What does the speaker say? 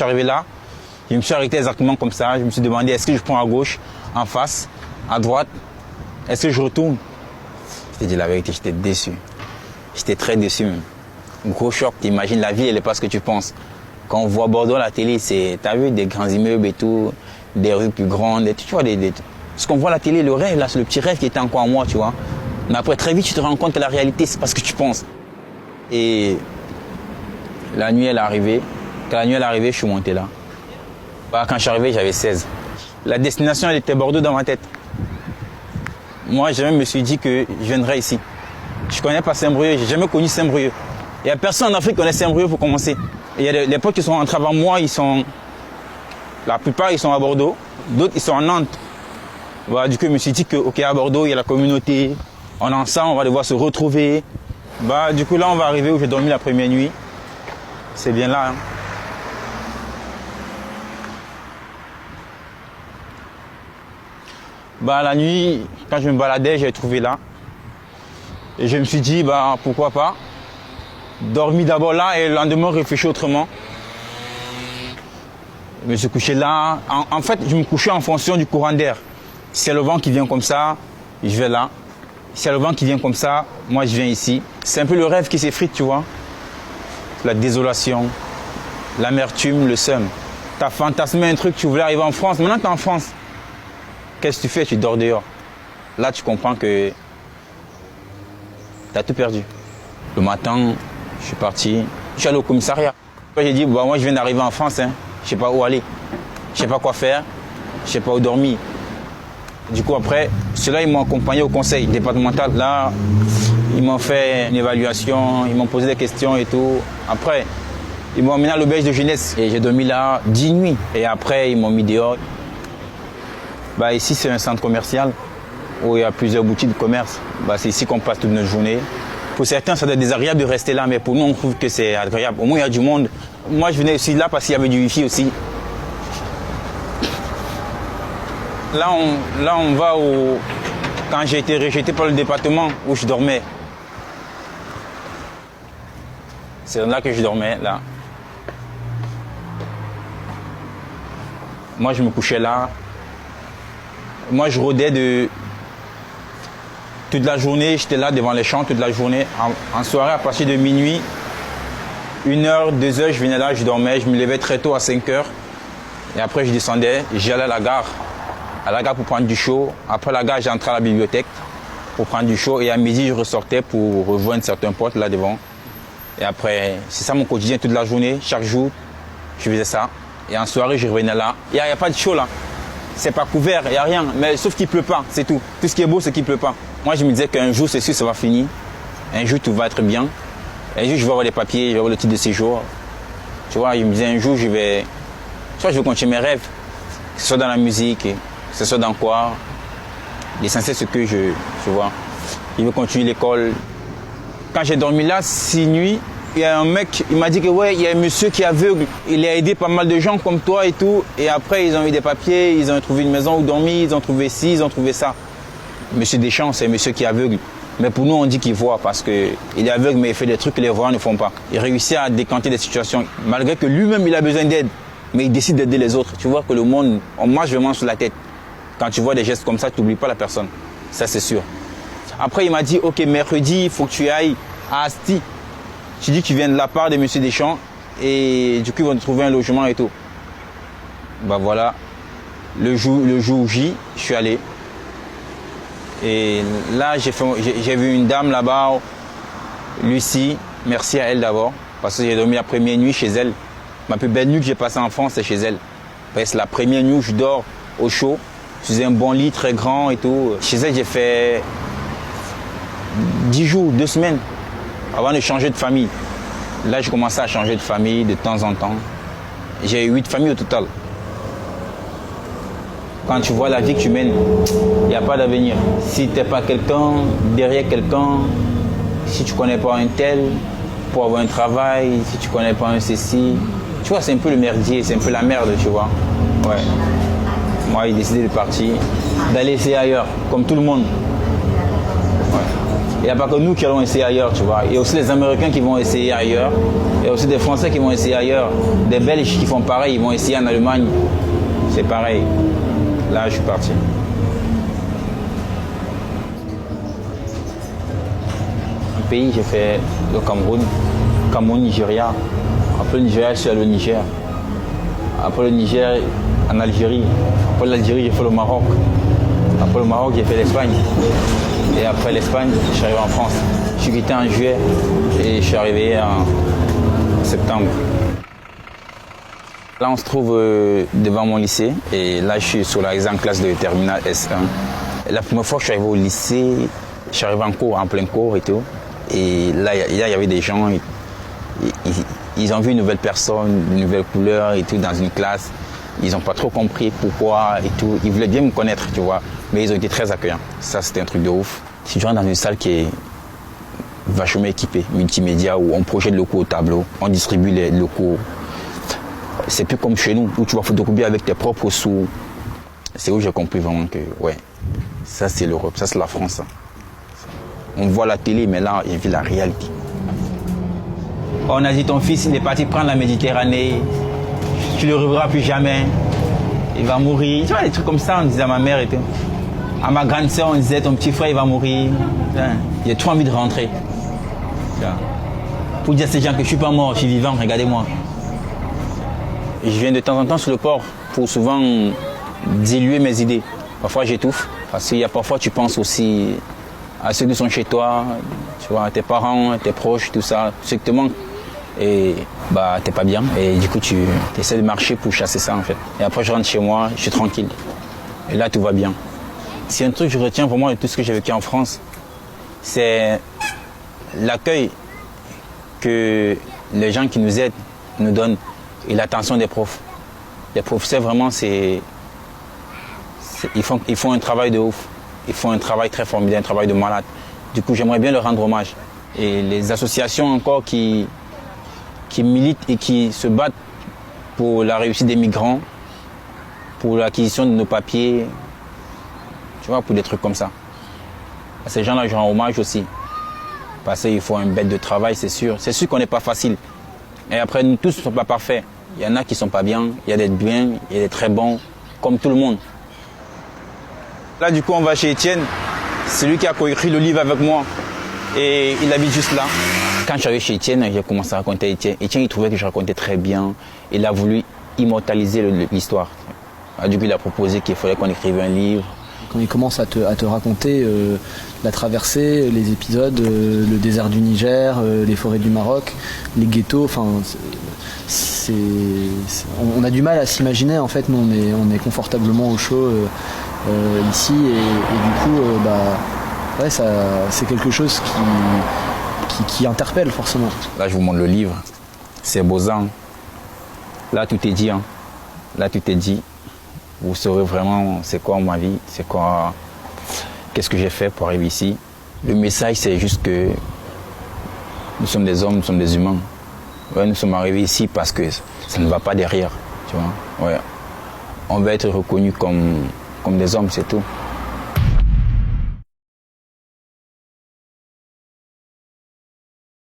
suis arrivé là, je me suis arrêté exactement comme ça. Je me suis demandé, est-ce que je prends à gauche, en face, à droite? Est-ce que je retourne? Je te dis la vérité, j'étais déçu. J'étais très déçu même. Gros choc, t'imagines, la vie, elle n'est pas ce que tu penses. Quand on voit Bordeaux à la télé, t'as vu des grands immeubles et tout, des rues plus grandes, tu vois, ce qu'on voit à la télé, le rêve, là, c'est le petit rêve qui était encore en moi, tu vois. Mais après, très vite, tu te rends compte que la réalité, c'est pas ce que tu penses. Et la nuit, elle est arrivée. Quand la nuit, elle est arrivée, je suis monté là. Quand je suis arrivé, j'avais 16. La destination, elle était Bordeaux dans ma tête. Moi, je me suis dit que je viendrais ici. Je ne connais pas Saint-Brieuc, j'ai jamais connu Saint-Brieuc. Il n'y a personne en Afrique qui connaît Saint-Brieuc pour commencer. Il y a des potes qui sont rentrés avant moi, la plupart ils sont à Bordeaux, d'autres ils sont à Nantes. Voilà, du coup, je me suis dit que, ok, à Bordeaux, il y a la communauté, on est ensemble, on va devoir se retrouver. Du coup, là, on va arriver où j'ai dormi la première nuit. C'est bien là. Hein. La nuit, quand je me baladais, j'ai trouvé là. Et je me suis dit, pourquoi pas. Dormi d'abord là et le lendemain, réfléchir autrement. Je me suis couché là. En fait, je me couchais en fonction du courant d'air. Si c'est le vent qui vient comme ça, je vais là. Si c'est le vent qui vient comme ça, moi je viens ici. C'est un peu le rêve qui s'effrite, tu vois. La désolation, l'amertume, le seum. Tu as fantasmé un truc, tu voulais arriver en France. Maintenant que tu es en France, qu'est-ce que tu fais? Tu dors dehors. Là, tu comprends que tu as tout perdu. Le matin, je suis parti. Je suis allé au commissariat. J'ai dit, moi je viens d'arriver en France. Hein. Je ne sais pas où aller. Je ne sais pas quoi faire. Je ne sais pas où dormir. Du coup, après, ceux-là, ils m'ont accompagné au conseil départemental. Là, ils m'ont fait une évaluation, ils m'ont posé des questions et tout. Après, ils m'ont emmené à l'auberge de jeunesse. Et j'ai dormi là 10 nuits. Et après, ils m'ont mis dehors. Ici, c'est un centre commercial où il y a plusieurs boutiques de commerce. C'est ici qu'on passe toute notre journée. Pour certains, ça doit être désagréable de rester là, mais pour nous, on trouve que c'est agréable. Au moins, il y a du monde. Moi, je venais aussi là parce qu'il y avait du wifi aussi. Là, on va quand j'ai été rejeté par le département où je dormais. C'est là que je dormais, là. Moi, je me couchais là. Moi, je rôdais toute la journée, j'étais là devant les champs toute la journée. En soirée, à partir de minuit, 1h, 2h, je venais là, je dormais. Je me levais très tôt à 5h. Et après, je descendais, j'allais à la gare. À la gare pour prendre du chaud. Après la gare, j'entrais à la bibliothèque pour prendre du chaud. Et à midi, je ressortais pour rejoindre certains potes là devant. Et après, c'est ça mon quotidien toute la journée. Chaque jour, je faisais ça. Et en soirée, je revenais là. Il n'y a pas de chaud là. C'est pas couvert, il n'y a rien. Mais sauf qu'il ne pleut pas, c'est tout. Tout ce qui est beau, c'est qu'il ne pleut pas. Moi, je me disais qu'un jour, c'est sûr, ça va finir. Un jour, tout va être bien. Un jour, je vais avoir les papiers, je vais avoir le titre de séjour. Tu vois, je me disais un jour, je vais continuer mes rêves. Que ce soit dans la musique, que ce soit dans quoi. L'essentiel, c'est que je vois. Je veux continuer l'école. Quand j'ai dormi là, 6 nuits, il y a un mec, il m'a dit que ouais, il y a un monsieur qui est aveugle. Il a aidé pas mal de gens comme toi et tout. Et après, ils ont eu des papiers, ils ont trouvé une maison où dormir, ils ont trouvé ci, ils ont trouvé ça. Monsieur Deschamps, c'est un monsieur qui est aveugle. Mais pour nous, on dit qu'il voit parce qu'il est aveugle, mais il fait des trucs que les voyants ne font pas. Il réussit à décanter des situations, malgré que lui-même, il a besoin d'aide. Mais il décide d'aider les autres. Tu vois que le monde, on marche vraiment sur la tête. Quand tu vois des gestes comme ça, tu n'oublies pas la personne. Ça, c'est sûr. Après, il m'a dit, ok, mercredi, il faut que tu ailles à Asti. Tu dis que tu viens de la part de monsieur Deschamps et du coup, ils vont te trouver un logement et tout. Voilà. Le jour J, je suis allé. Et là, j'ai vu une dame là-bas, Lucie. Merci à elle d'abord, parce que j'ai dormi la première nuit chez elle. Ma plus belle nuit que j'ai passée en France, c'est chez elle. C'est la première nuit où je dors au chaud. Je faisais un bon lit très grand et tout. Chez elle, j'ai fait 10 jours, 2 semaines avant de changer de famille. Là, j'ai commencé à changer de famille de temps en temps. J'ai 8 familles au total. Quand tu vois la vie que tu mènes, il n'y a pas d'avenir. Si tu n'es pas quelqu'un, derrière quelqu'un, si tu ne connais pas un tel, pour avoir un travail, si tu ne connais pas un ceci, tu vois, c'est un peu le merdier, c'est un peu la merde, tu vois. Ouais. Moi, j'ai décidé de partir, d'aller essayer ailleurs, comme tout le monde. Ouais. Il n'y a pas que nous qui allons essayer ailleurs, tu vois. Il y a aussi les Américains qui vont essayer ailleurs. Il y a aussi des Français qui vont essayer ailleurs. Des Belges qui font pareil, ils vont essayer en Allemagne. C'est pareil. Là, je suis parti. Un pays, j'ai fait le Cameroun, Nigeria. Après le Nigeria, je suis allé au Niger. Après le Niger, en Algérie. Après l'Algérie, j'ai fait le Maroc. Après le Maroc, j'ai fait l'Espagne. Et après l'Espagne, je suis arrivé en France. Je suis quitté en juillet et je suis arrivé en septembre. Là, on se trouve devant mon lycée et là, je suis sur la grande classe de terminale S1. Et la première fois que je suis arrivé au lycée, je suis arrivé en cours, en plein cours et tout. Et là, il y avait des gens, ils ont vu une nouvelle personne, une nouvelle couleur et tout dans une classe. Ils n'ont pas trop compris pourquoi et tout. Ils voulaient bien me connaître, tu vois. Mais ils ont été très accueillants. Ça, c'était un truc de ouf. Si je rentre dans une salle qui est vachement équipée, multimédia, où on projette le locaux au tableau, on distribue les locaux. C'est plus comme chez nous, où tu vas photocopier avec tes propres sous. C'est où j'ai compris vraiment que, ouais, ça c'est l'Europe, ça c'est la France. Ça. On voit la télé, mais là, j'ai vu la réalité. On a dit, ton fils, il est parti prendre la Méditerranée. Tu le reverras plus jamais. Il va mourir. Tu vois, des trucs comme ça, on disait à ma mère et tout. À ma grande sœur, on disait, ton petit frère, il va mourir. J'ai trop envie de rentrer. Pour dire à ces gens que je ne suis pas mort, je suis vivant, regardez-moi. Et je viens de temps en temps sur le port pour souvent diluer mes idées. Parfois, j'étouffe. Parce qu'il y a parfois, tu penses aussi à ceux qui sont chez toi, tu vois, tes parents, tes proches, tout ça, ceux qui te manquent. Et bah t'es pas bien et du coup tu essaies de marcher pour chasser ça en fait. Et après je rentre chez moi, je suis tranquille. Et là tout va bien. C'est un truc que je retiens vraiment de tout ce que j'ai vécu en France, c'est l'accueil que les gens qui nous aident nous donnent et l'attention des profs. Les professeurs vraiment ils font un travail de ouf. Ils font un travail très formidable, un travail de malade. Du coup j'aimerais bien leur rendre hommage. Et les associations encore qui militent et qui se battent pour la réussite des migrants, pour l'acquisition de nos papiers, tu vois, pour des trucs comme ça. À ces gens-là, je rends hommage aussi. Parce qu'il faut un bête de travail, c'est sûr. C'est sûr qu'on n'est pas facile. Et après, nous tous ne sommes pas parfaits. Il y en a qui ne sont pas bien, il y a des bien, il y a des très bons, comme tout le monde. Là, du coup, on va chez Étienne. C'est lui qui a coécrit le livre avec moi. Et il habite juste là. Quand je suis arrivé chez Étienne, j'ai commencé à raconter à Étienne. Étienne, il trouvait que je racontais très bien. Il a voulu immortaliser l'histoire. Du coup, il a proposé qu'il fallait qu'on écrive un livre. Quand il commence à te raconter la traversée, les épisodes, le désert du Niger, les forêts du Maroc, les ghettos, enfin, on a du mal à s'imaginer. En fait, nous, on est confortablement au chaud ici, et du coup, ouais, c'est quelque chose qui interpelle forcément. Là, je vous montre le livre. C'est Bozan. Là, tout est dit. Hein. Là, tout est dit. Vous saurez vraiment c'est quoi ma vie, c'est quoi, qu'est-ce que j'ai fait pour arriver ici. Le message, c'est juste que nous sommes des hommes, nous sommes des humains. Ouais, nous sommes arrivés ici parce que ça ne va pas derrière. Tu vois. Ouais. On veut être reconnus comme des hommes, c'est tout.